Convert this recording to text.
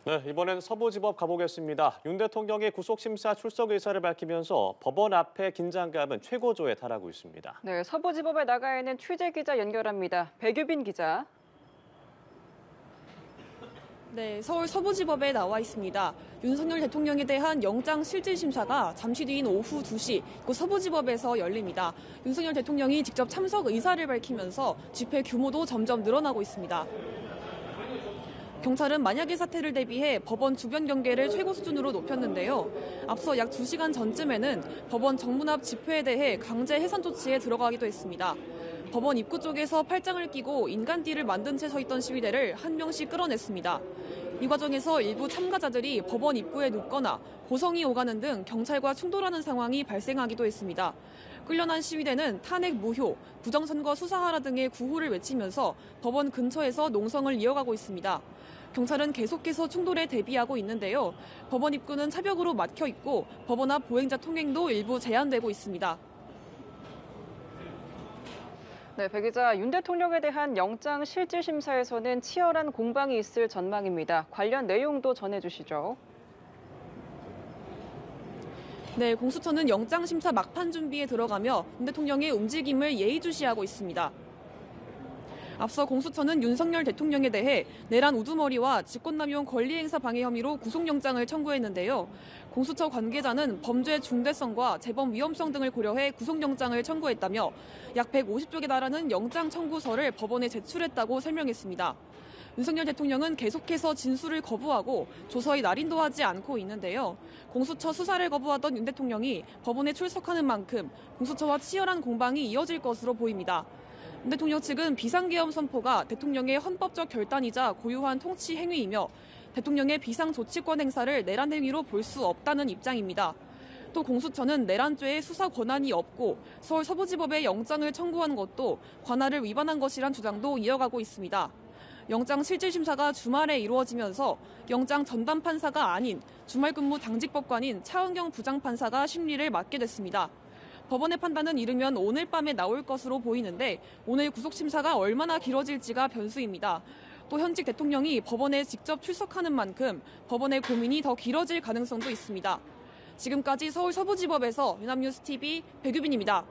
네, 이번엔 서부지법 가보겠습니다. 윤 대통령이 구속심사 출석 의사를 밝히면서 법원 앞의 긴장감은 최고조에 달하고 있습니다. 네, 서부지법에 나가 있는 취재 기자 연결합니다. 백유빈 기자. 네, 서울 서부지법에 나와 있습니다. 윤석열 대통령에 대한 영장실질심사가 잠시 뒤인 오후 2시 이곳 서부지법에서 열립니다. 윤석열 대통령이 직접 참석 의사를 밝히면서 집회 규모도 점점 늘어나고 있습니다. 경찰은 만약의 사태를 대비해 법원 주변 경계를 최고 수준으로 높였는데요. 앞서 약 2시간 전쯤에는 법원 정문 앞 집회에 대해 강제 해산 조치에 들어가기도 했습니다. 법원 입구 쪽에서 팔짱을 끼고 인간띠를 만든 채 서 있던 시위대를 한 명씩 끌어냈습니다. 이 과정에서 일부 참가자들이 법원 입구에 눕거나 고성이 오가는 등 경찰과 충돌하는 상황이 발생하기도 했습니다. 끌려난 시위대는 탄핵 무효, 부정선거 수사하라 등의 구호를 외치면서 법원 근처에서 농성을 이어가고 있습니다. 경찰은 계속해서 충돌에 대비하고 있는데요. 법원 입구는 차벽으로 막혀 있고 법원 앞 보행자 통행도 일부 제한되고 있습니다. 네, 백 기자, 윤 대통령에 대한 영장실질심사에서는 치열한 공방이 있을 전망입니다. 관련 내용도 전해주시죠. 네, 공수처는 영장심사 막판 준비에 들어가며 윤 대통령의 움직임을 예의주시하고 있습니다. 앞서 공수처는 윤석열 대통령에 대해 내란 우두머리와 직권남용 권리행사 방해 혐의로 구속영장을 청구했는데요. 공수처 관계자는 범죄 중대성과 재범 위험성 등을 고려해 구속영장을 청구했다며 약 150쪽에 달하는 영장 청구서를 법원에 제출했다고 설명했습니다. 윤석열 대통령은 계속해서 진술을 거부하고 조서에 날인도하지 않고 있는데요. 공수처 수사를 거부하던 윤 대통령이 법원에 출석하는 만큼 공수처와 치열한 공방이 이어질 것으로 보입니다. 윤 대통령 측은 비상계엄 선포가 대통령의 헌법적 결단이자 고유한 통치 행위이며 대통령의 비상조치권 행사를 내란 행위로 볼 수 없다는 입장입니다. 또 공수처는 내란죄의 수사 권한이 없고 서울 서부지법에 영장을 청구한 것도 관할을 위반한 것이란 주장도 이어가고 있습니다. 영장 실질심사가 주말에 이루어지면서 영장 전담 판사가 아닌 주말근무 당직법관인 차은경 부장판사가 심리를 맡게 됐습니다. 법원의 판단은 이르면 오늘 밤에 나올 것으로 보이는데 오늘 구속심사가 얼마나 길어질지가 변수입니다. 또 현직 대통령이 법원에 직접 출석하는 만큼 법원의 고민이 더 길어질 가능성도 있습니다. 지금까지 서울 서부지법에서 연합뉴스TV 백유빈입니다.